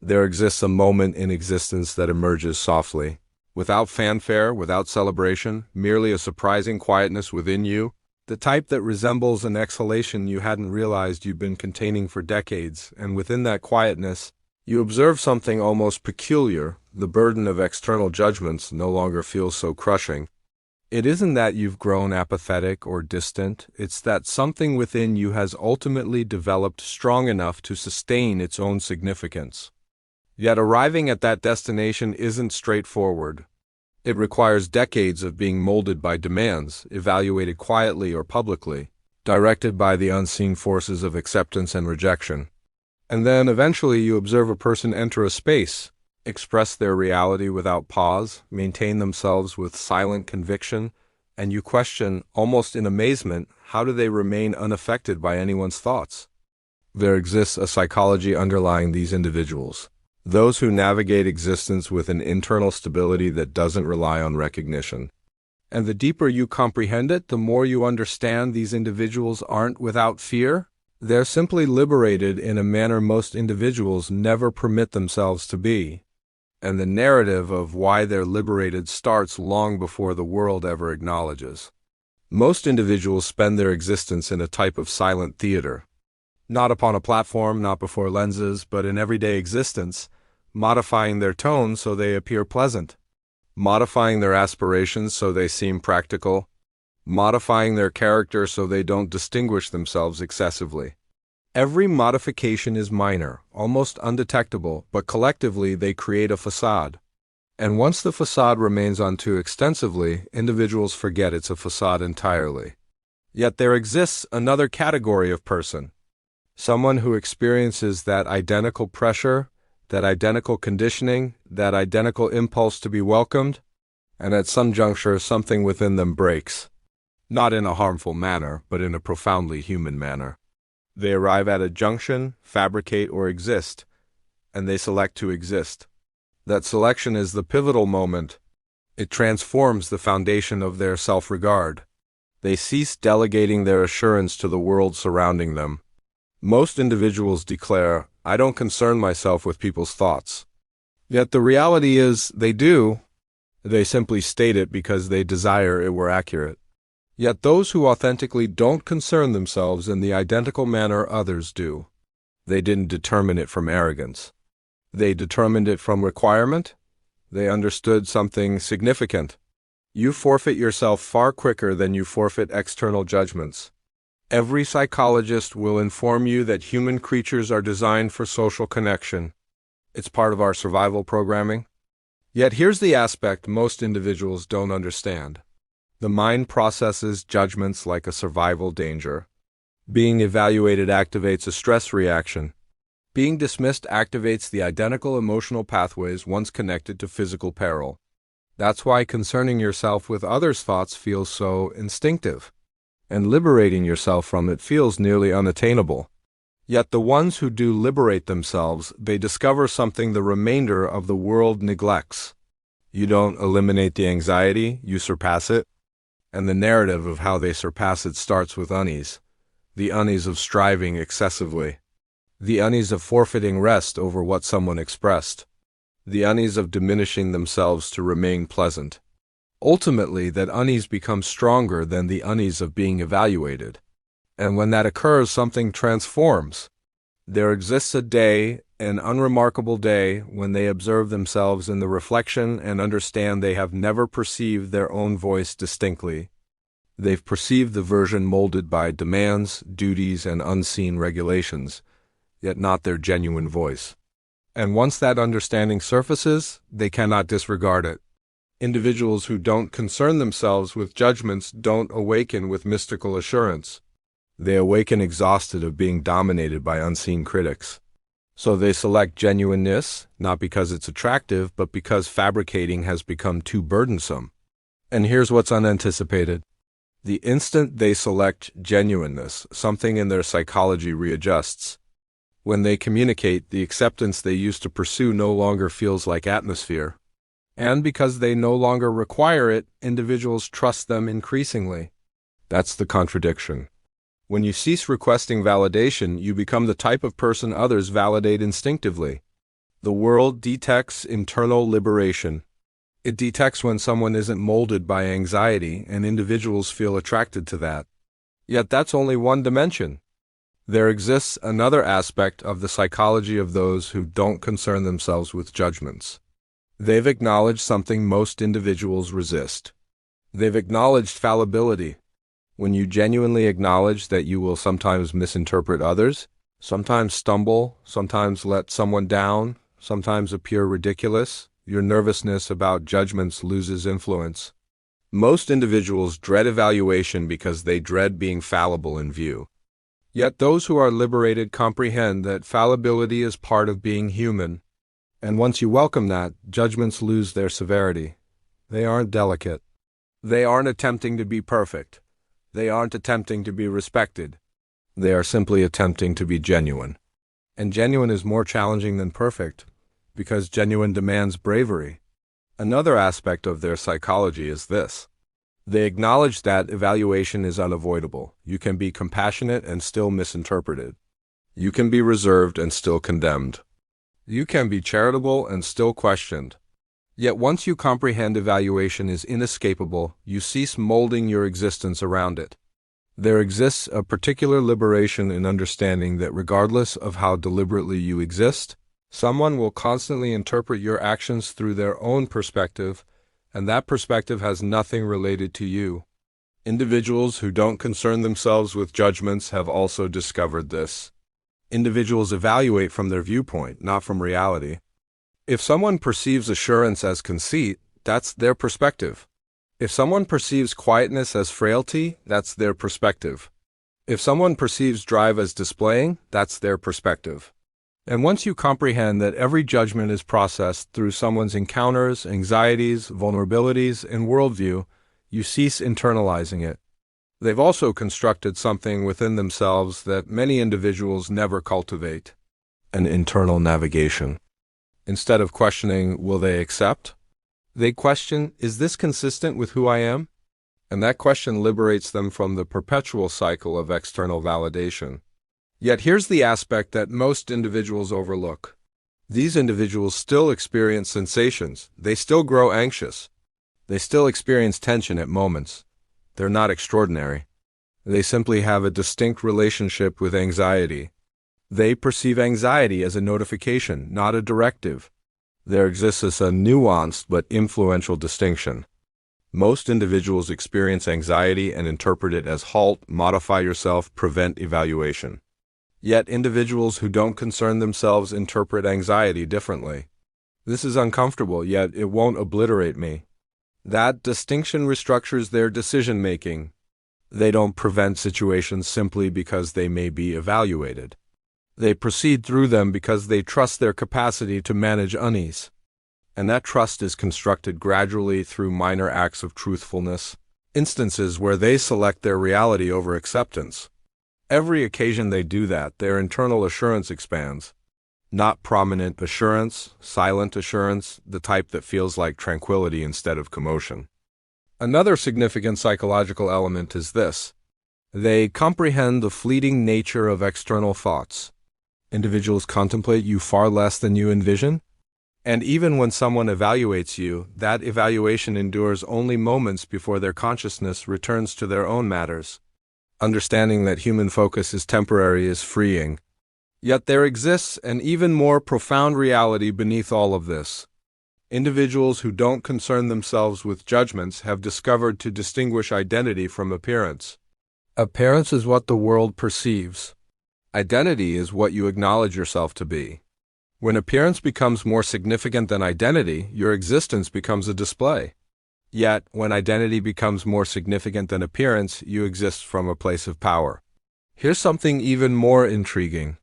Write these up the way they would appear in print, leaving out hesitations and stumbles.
There exists a moment in existence that emerges softly, without fanfare, without celebration, merely a surprising quietness within you, the type that resembles an exhalation you hadn't realized you'd been containing for decades, and within that quietness, you observe something almost peculiar. The burden of external judgments no longer feels so crushing. It isn't that you've grown apathetic or distant, it's that something within you has ultimately developed strong enough to sustain its own significance. Yet arriving at that destination isn't straightforward. It requires decades of being molded by demands, evaluated quietly or publicly, directed by the unseen forces of acceptance and rejection. And then eventually you observe a person enter a space, express their reality without pause, maintain themselves with silent conviction, and you question, almost in amazement, how do they remain unaffected by anyone's thoughts? There exists a psychology underlying these individuals. Those who navigate existence with an internal stability that doesn't rely on recognition. And the deeper you comprehend it, the more you understand these individuals aren't without fear. They're simply liberated in a manner most individuals never permit themselves to be. And the narrative of why they're liberated starts long before the world ever acknowledges. Most individuals spend their existence in a type of silent theater. Not upon a platform, not before lenses, but in everyday existence, modifying their tone so they appear pleasant, modifying their aspirations so they seem practical, modifying their character so they don't distinguish themselves excessively. Every modification is minor, almost undetectable, but collectively they create a facade. And once the facade remains on too extensively, individuals forget it's a facade entirely. Yet there exists another category of person. Someone who experiences that identical pressure, that identical conditioning, that identical impulse to be welcomed, and at some juncture something within them breaks. Not in a harmful manner, but in a profoundly human manner. They arrive at a junction, fabricate or exist, and they select to exist. That selection is the pivotal moment. It transforms the foundation of their self-regard. They cease delegating their assurance to the world surrounding them. Most individuals declare, "I don't concern myself with people's thoughts." Yet the reality is, they do. They simply state it because they desire it were accurate. Yet those who authentically don't concern themselves in the identical manner others do. They didn't determine it from arrogance. They determined it from requirement. They understood something significant. You forfeit yourself far quicker than you forfeit external judgments. Every psychologist will inform you that human creatures are designed for social connection. It's part of our survival programming. Yet here's the aspect most individuals don't understand. The mind processes judgments like a survival danger. Being evaluated activates a stress reaction. Being dismissed activates the identical emotional pathways once connected to physical peril. That's why concerning yourself with others' thoughts feels so instinctive, and liberating yourself from it feels nearly unattainable. Yet the ones who do liberate themselves, they discover something the remainder of the world neglects. You don't eliminate the anxiety, you surpass it. And the narrative of how they surpass it starts with unease. The unease of striving excessively. The unease of forfeiting rest over what someone expressed. The unease of diminishing themselves to remain pleasant. Ultimately, that unease becomes stronger than the unease of being evaluated. And when that occurs, something transforms. There exists a day, an unremarkable day, when they observe themselves in the reflection and understand they have never perceived their own voice distinctly. They've perceived the version molded by demands, duties, and unseen regulations, yet not their genuine voice. And once that understanding surfaces, they cannot disregard it. Individuals who don't concern themselves with judgments don't awaken with mystical assurance. They awaken exhausted of being dominated by unseen critics. So they select genuineness, not because it's attractive, but because fabricating has become too burdensome. And here's what's unanticipated. The instant they select genuineness, something in their psychology readjusts. When they communicate, the acceptance they used to pursue no longer feels like atmosphere. And because they no longer require it, individuals trust them increasingly. That's the contradiction. When you cease requesting validation, you become the type of person others validate instinctively. The world detects internal liberation. It detects when someone isn't molded by anxiety, and individuals feel attracted to that. Yet that's only one dimension. There exists another aspect of the psychology of those who don't concern themselves with judgments. They've acknowledged something most individuals resist. They've acknowledged fallibility. When you genuinely acknowledge that you will sometimes misinterpret others, sometimes stumble, sometimes let someone down, sometimes appear ridiculous, your nervousness about judgments loses influence. Most individuals dread evaluation because they dread being fallible in view. Yet those who are liberated comprehend that fallibility is part of being human. And once you welcome that, judgments lose their severity. They aren't delicate. They aren't attempting to be perfect. They aren't attempting to be respected. They are simply attempting to be genuine. And genuine is more challenging than perfect, because genuine demands bravery. Another aspect of their psychology is this. They acknowledge that evaluation is unavoidable. You can be compassionate and still misinterpreted. You can be reserved and still condemned. You can be charitable and still questioned. Yet once you comprehend evaluation is inescapable, you cease molding your existence around it. There exists a particular liberation in understanding that regardless of how deliberately you exist, someone will constantly interpret your actions through their own perspective, and that perspective has nothing related to you. Individuals who don't concern themselves with judgments have also discovered this. Individuals evaluate from their viewpoint, not from reality. If someone perceives assurance as conceit, that's their perspective. If someone perceives quietness as frailty, that's their perspective. If someone perceives drive as displaying, that's their perspective. And once you comprehend that every judgment is processed through someone's encounters, anxieties, vulnerabilities, and worldview, you cease internalizing it. They've also constructed something within themselves that many individuals never cultivate: an internal navigation. Instead of questioning, will they accept? They question, is this consistent with who I am? And that question liberates them from the perpetual cycle of external validation. Yet here's the aspect that most individuals overlook. These individuals still experience sensations. They still grow anxious. They still experience tension at moments. They're not extraordinary. They simply have a distinct relationship with anxiety. They perceive anxiety as a notification, not a directive. There exists a nuanced but influential distinction. Most individuals experience anxiety and interpret it as halt, modify yourself, prevent evaluation. Yet individuals who don't concern themselves interpret anxiety differently. This is uncomfortable, yet it won't obliterate me. That distinction restructures their decision-making. They don't prevent situations simply because they may be evaluated. They proceed through them because they trust their capacity to manage unease. And that trust is constructed gradually through minor acts of truthfulness, instances where they select their reality over acceptance. Every occasion they do that, their internal assurance expands. Not prominent assurance, silent assurance, the type that feels like tranquility instead of commotion. Another significant psychological element is this. They comprehend the fleeting nature of external thoughts. Individuals contemplate you far less than you envision. And even when someone evaluates you, that evaluation endures only moments before their consciousness returns to their own matters. Understanding that human focus is temporary is freeing. Yet there exists an even more profound reality beneath all of this. Individuals who don't concern themselves with judgments have discovered to distinguish identity from appearance. Appearance is what the world perceives. Identity is what you acknowledge yourself to be. When appearance becomes more significant than identity, your existence becomes a display. Yet, when identity becomes more significant than appearance, you exist from a place of power. Here's something even more intriguing.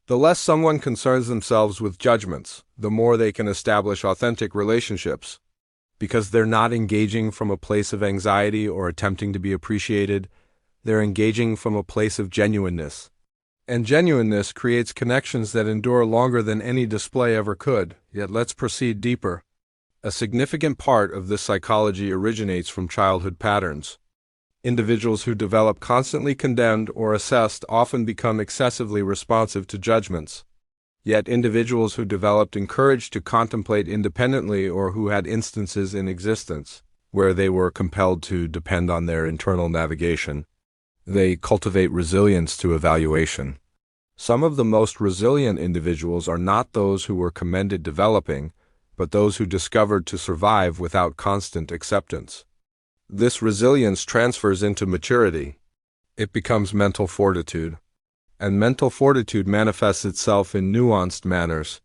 The less someone concerns themselves with judgments, the more they can establish authentic relationships. Because they're not engaging from a place of anxiety or attempting to be appreciated, they're engaging from a place of genuineness. And genuineness creates connections that endure longer than any display ever could. Yet let's proceed deeper. A significant part of this psychology originates from childhood patterns. Individuals who develop constantly condemned or assessed often become excessively responsive to judgments. Yet individuals who developed courage to contemplate independently or who had instances in existence where they were compelled to depend on their internal navigation, they cultivate resilience to evaluation. Some of the most resilient individuals are not those who were commended developing, but those who discovered to survive without constant acceptance. This resilience transfers into maturity. It becomes mental fortitude. And mental fortitude manifests itself in nuanced manners.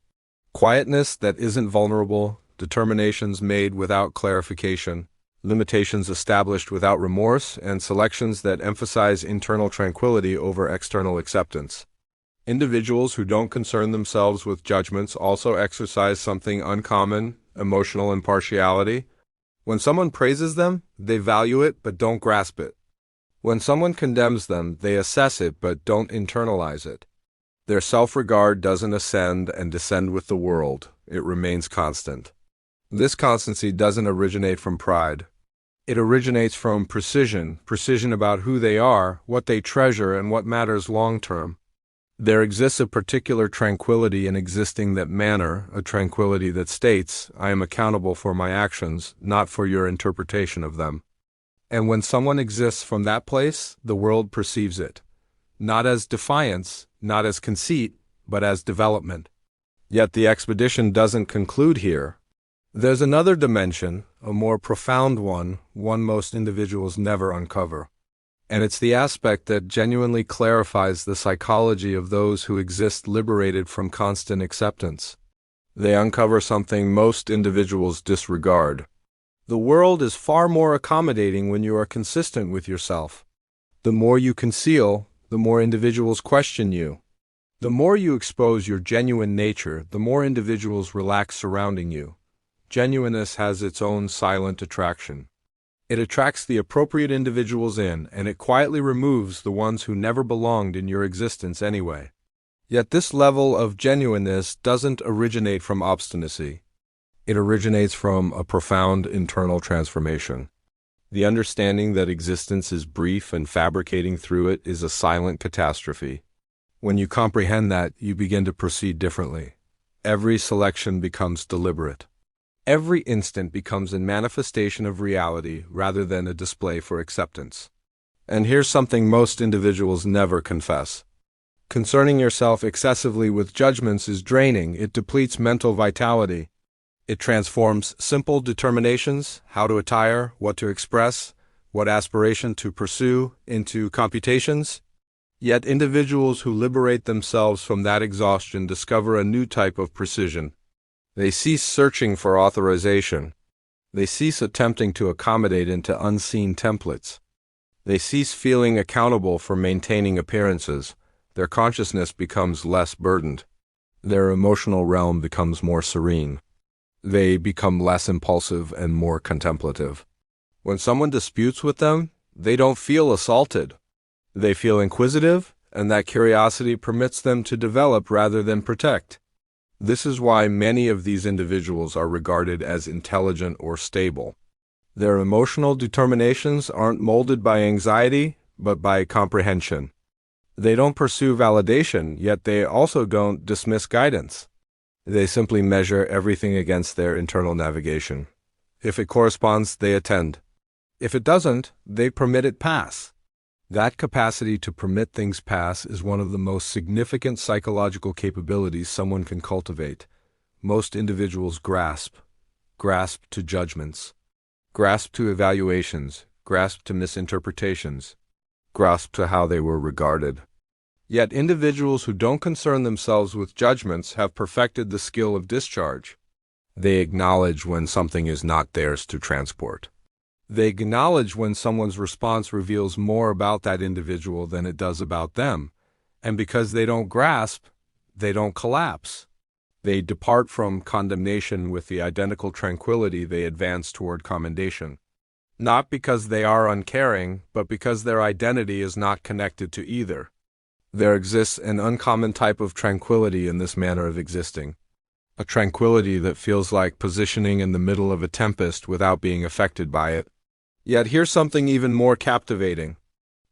Quietness that isn't vulnerable, determinations made without clarification, limitations established without remorse, and selections that emphasize internal tranquility over external acceptance. Individuals who don't concern themselves with judgments also exercise something uncommon: emotional impartiality. When someone praises them, they value it but don't grasp it. When someone condemns them, they assess it but don't internalize it. Their self-regard doesn't ascend and descend with the world. It remains constant. This constancy doesn't originate from pride. It originates from precision about who they are, what they treasure, and what matters long-term. There exists a particular tranquility in existing that manner, a tranquility that states, I am accountable for my actions, not for your interpretation of them. And when someone exists from that place, the world perceives it, not as defiance, not as conceit, but as development. Yet the expedition doesn't conclude here. There's another dimension, a more profound one most individuals never uncover. And it's the aspect that genuinely clarifies the psychology of those who exist liberated from constant acceptance. They uncover something most individuals disregard. The world is far more accommodating when you are consistent with yourself. The more you conceal, the more individuals question you. The more you expose your genuine nature, the more individuals relax surrounding you. Genuineness has its own silent attraction. It attracts the appropriate individuals in, and it quietly removes the ones who never belonged in your existence anyway. Yet this level of genuineness doesn't originate from obstinacy. It originates from a profound internal transformation. The understanding that existence is brief and fabricating through it is a silent catastrophe. When you comprehend that, you begin to proceed differently. Every selection becomes deliberate. Every instant becomes a manifestation of reality rather than a display for acceptance. And here's something most individuals never confess. Concerning yourself excessively with judgments is draining. It depletes mental vitality. It transforms simple determinations, how to attire, what to express, what aspiration to pursue, into computations. Yet individuals who liberate themselves from that exhaustion discover a new type of precision. They cease searching for authorization. They cease attempting to accommodate into unseen templates. They cease feeling accountable for maintaining appearances. Their consciousness becomes less burdened. Their emotional realm becomes more serene. They become less impulsive and more contemplative. When someone disputes with them, they don't feel assaulted. They feel inquisitive, and that curiosity permits them to develop rather than protect. This is why many of these individuals are regarded as intelligent or stable. Their emotional determinations aren't molded by anxiety, but by comprehension. They don't pursue validation, yet they also don't dismiss guidance. They simply measure everything against their internal navigation. If it corresponds, they attend. If it doesn't, they permit it pass. That capacity to permit things pass is one of the most significant psychological capabilities someone can cultivate. Most individuals grasp to judgments, grasp to evaluations, grasp to misinterpretations, grasp to how they were regarded. Yet individuals who don't concern themselves with judgments have perfected the skill of discharge. They acknowledge when something is not theirs to transport. They acknowledge when someone's response reveals more about that individual than it does about them. And because they don't grasp, they don't collapse. They depart from condemnation with the identical tranquility they advance toward commendation. Not because they are uncaring, but because their identity is not connected to either. There exists an uncommon type of tranquility in this manner of existing. A tranquility that feels like positioning in the middle of a tempest without being affected by it. Yet here's something even more captivating.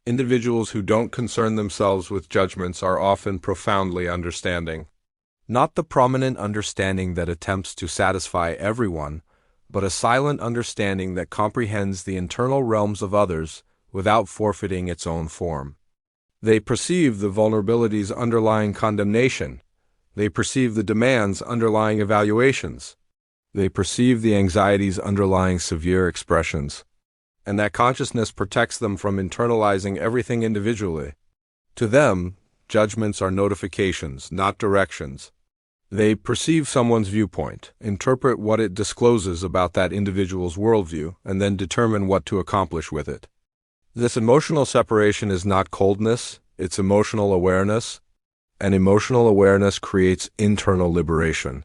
Individuals who don't concern themselves with judgments are often profoundly understanding. Not the prominent understanding that attempts to satisfy everyone, but a silent understanding that comprehends the internal realms of others without forfeiting its own form. They perceive the vulnerabilities underlying condemnation. They perceive the demands underlying evaluations. They perceive the anxieties underlying severe expressions. And that consciousness protects them from internalizing everything individually. To them, judgments are notifications, not directions. They perceive someone's viewpoint, interpret what it discloses about that individual's worldview, and then determine what to accomplish with it. This emotional separation is not coldness, it's emotional awareness, and emotional awareness creates internal liberation.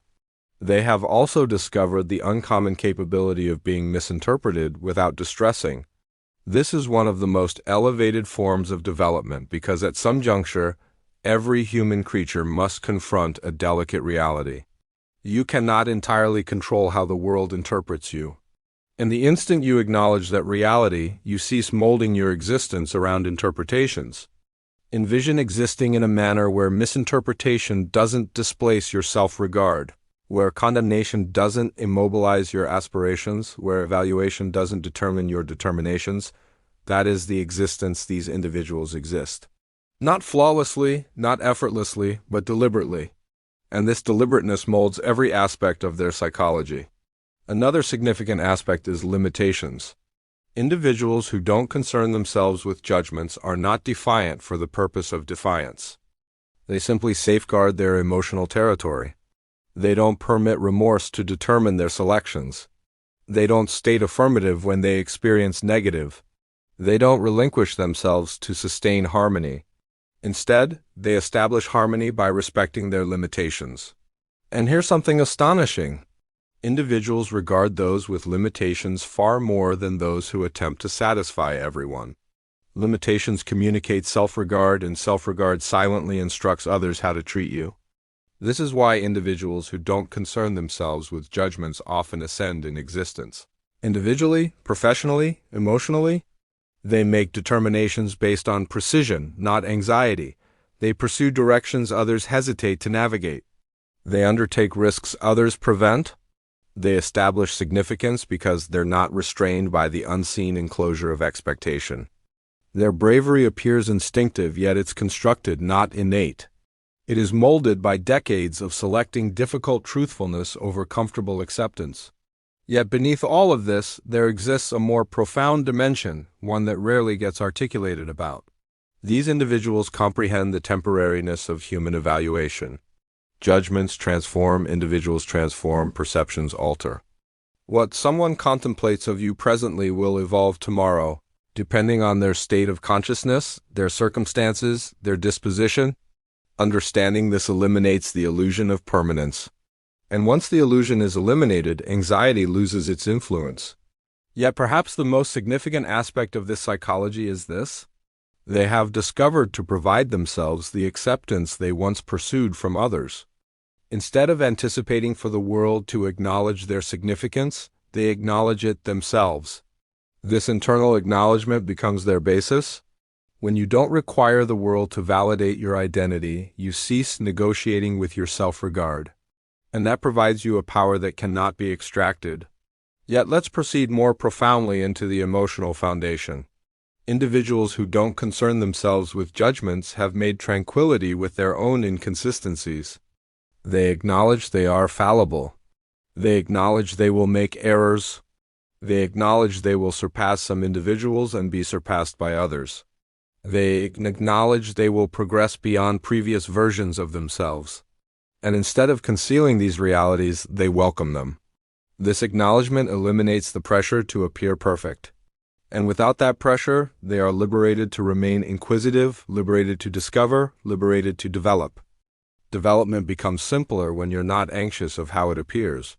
They have also discovered the uncommon capability of being misinterpreted without distressing. This is one of the most elevated forms of development because at some juncture, every human creature must confront a delicate reality. You cannot entirely control how the world interprets you. In the instant you acknowledge that reality, you cease molding your existence around interpretations. Envision existing in a manner where misinterpretation doesn't displace your self-regard, where condemnation doesn't immobilize your aspirations, where evaluation doesn't determine your determinations. That is the existence these individuals exist. Not flawlessly, not effortlessly, but deliberately. And this deliberateness molds every aspect of their psychology. Another significant aspect is limitations. Individuals who don't concern themselves with judgments are not defiant for the purpose of defiance. They simply safeguard their emotional territory. They don't permit remorse to determine their selections. They don't state affirmative when they experience negative. They don't relinquish themselves to sustain harmony. Instead, they establish harmony by respecting their limitations. And here's something astonishing. Individuals regard those with limitations far more than those who attempt to satisfy everyone. Limitations communicate self-regard, and self-regard silently instructs others how to treat you. This is why individuals who don't concern themselves with judgments often ascend in existence. Individually, professionally, emotionally, they make determinations based on precision, not anxiety. They pursue directions others hesitate to navigate. They undertake risks others prevent. They establish significance because they're not restrained by the unseen enclosure of expectation. Their bravery appears instinctive, yet it's constructed, not innate. It is molded by decades of selecting difficult truthfulness over comfortable acceptance. Yet beneath all of this, there exists a more profound dimension, one that rarely gets articulated about. These individuals comprehend the temporariness of human evaluation. Judgments transform, individuals transform, perceptions alter. What someone contemplates of you presently will evolve tomorrow, depending on their state of consciousness, their circumstances, their disposition. Understanding this eliminates the illusion of permanence. And once the illusion is eliminated, anxiety loses its influence. Yet perhaps the most significant aspect of this psychology is this. They have discovered to provide themselves the acceptance they once pursued from others. Instead of anticipating for the world to acknowledge their significance, they acknowledge it themselves. This internal acknowledgement becomes their basis. When you don't require the world to validate your identity, you cease negotiating with your self-regard. And that provides you a power that cannot be extracted. Yet let's proceed more profoundly into the emotional foundation. Individuals who don't concern themselves with judgments have made tranquility with their own inconsistencies. They acknowledge they are fallible. They acknowledge they will make errors. They acknowledge they will surpass some individuals and be surpassed by others. They acknowledge they will progress beyond previous versions of themselves. And instead of concealing these realities, they welcome them. This acknowledgement eliminates the pressure to appear perfect. And without that pressure, they are liberated to remain inquisitive, liberated to discover, liberated to develop. Development becomes simpler when you're not anxious of how it appears.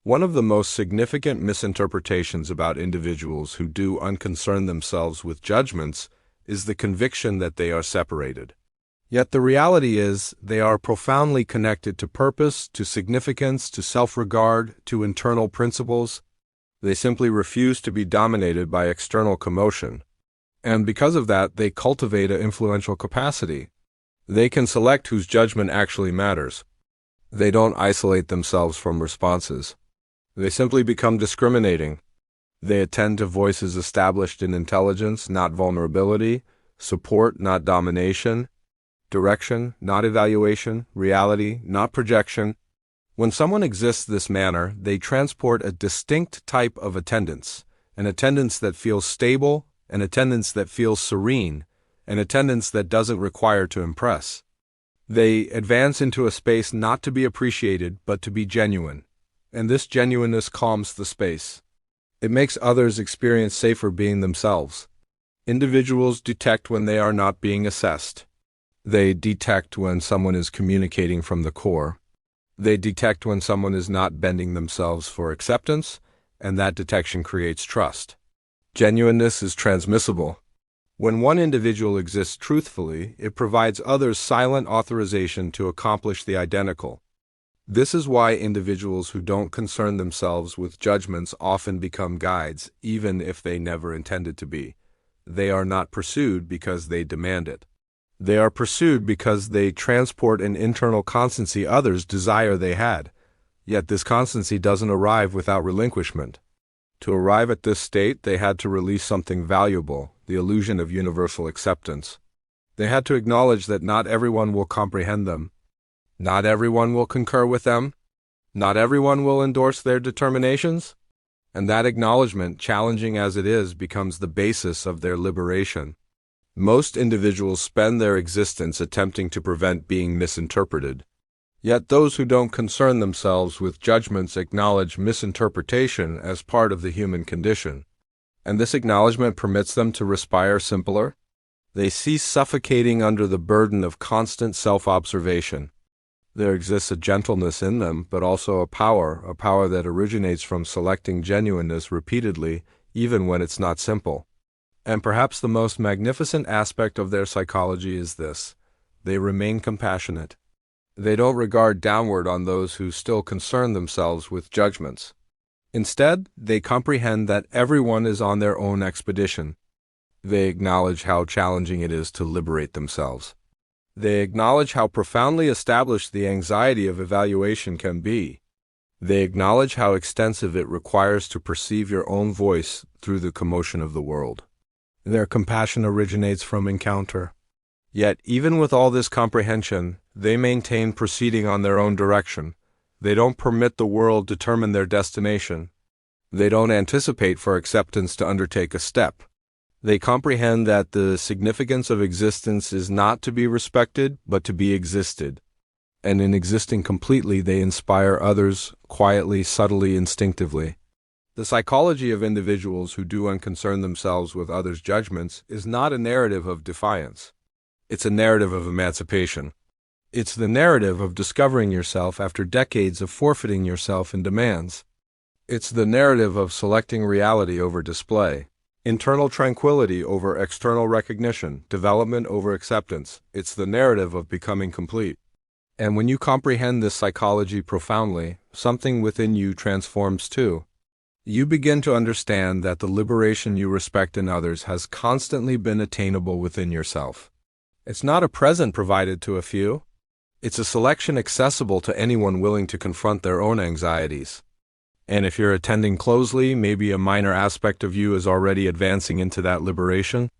One of the most significant misinterpretations about individuals who do unconcern themselves with judgments is the conviction that they are separated. Yet the reality is, they are profoundly connected to purpose, to significance, to self-regard, to internal principles. They simply refuse to be dominated by external commotion. And because of that, they cultivate an influential capacity. They can select whose judgment actually matters. They don't isolate themselves from responses. They simply become discriminating. They attend to voices established in intelligence, not vulnerability, support, not domination, direction, not evaluation, reality, not projection. When someone exists this manner, they transport a distinct type of attendance, an attendance that feels stable, an attendance that feels serene, an attendance that doesn't require to impress. They advance into a space not to be appreciated, but to be genuine, and this genuineness calms the space. It makes others experience safer being themselves. Individuals detect when they are not being assessed. They detect when someone is communicating from the core. They detect when someone is not bending themselves for acceptance, and that detection creates trust. Genuineness is transmissible. When one individual exists truthfully, it provides others silent authorization to accomplish the identical. This is why individuals who don't concern themselves with judgments often become guides, even if they never intended to be. They are not pursued because they demand it. They are pursued because they transport an internal constancy others desire they had. Yet this constancy doesn't arrive without relinquishment. To arrive at this state, they had to release something valuable, the illusion of universal acceptance. They had to acknowledge that not everyone will comprehend them. Not everyone will concur with them. Not everyone will endorse their determinations. And that acknowledgement, challenging as it is, becomes the basis of their liberation. Most individuals spend their existence attempting to prevent being misinterpreted. Yet those who don't concern themselves with judgments acknowledge misinterpretation as part of the human condition. And this acknowledgement permits them to respire simpler. They cease suffocating under the burden of constant self-observation. There exists a gentleness in them, but also a power that originates from selecting genuineness repeatedly, even when it's not simple. And perhaps the most magnificent aspect of their psychology is this: they remain compassionate. They don't regard downward on those who still concern themselves with judgments. Instead, they comprehend that everyone is on their own expedition. They acknowledge how challenging it is to liberate themselves. They acknowledge how profoundly established the anxiety of evaluation can be. They acknowledge how extensive it requires to perceive your own voice through the commotion of the world. Their compassion originates from encounter. Yet, even with all this comprehension, they maintain proceeding on their own direction. They don't permit the world determine their destination. They don't anticipate for acceptance to undertake a step. They comprehend that the significance of existence is not to be respected, but to be existed. And in existing completely, they inspire others quietly, subtly, instinctively. The psychology of individuals who do unconcern themselves with others' judgments is not a narrative of defiance. It's a narrative of emancipation. It's the narrative of discovering yourself after decades of forfeiting yourself in demands. It's the narrative of selecting reality over display, internal tranquility over external recognition, development over acceptance. It's the narrative of becoming complete. And when you comprehend this psychology profoundly, something within you transforms too. You begin to understand that the liberation you respect in others has constantly been attainable within yourself. It's not a present provided to a few. It's a selection accessible to anyone willing to confront their own anxieties. And if you're attending closely, maybe a minor aspect of you is already advancing into that liberation.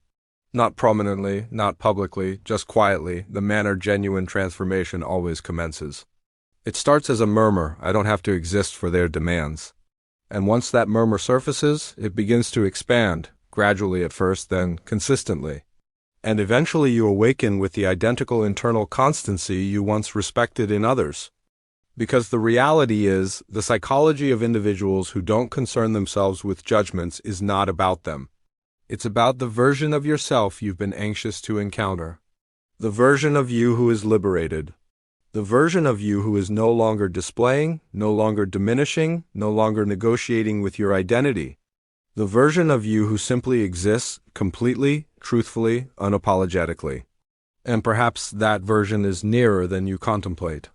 Not prominently, not publicly, just quietly, the manner genuine transformation always commences. It starts as a murmur, I don't have to exist for their demands. And once that murmur surfaces, it begins to expand, gradually at first, then consistently. And eventually you awaken with the identical internal constancy you once respected in others. Because the reality is, the psychology of individuals who don't concern themselves with judgments is not about them. It's about the version of yourself you've been anxious to encounter. The version of you who is liberated. The version of you who is no longer displaying, no longer diminishing, no longer negotiating with your identity. The version of you who simply exists completely, truthfully, unapologetically. And perhaps that version is nearer than you contemplate.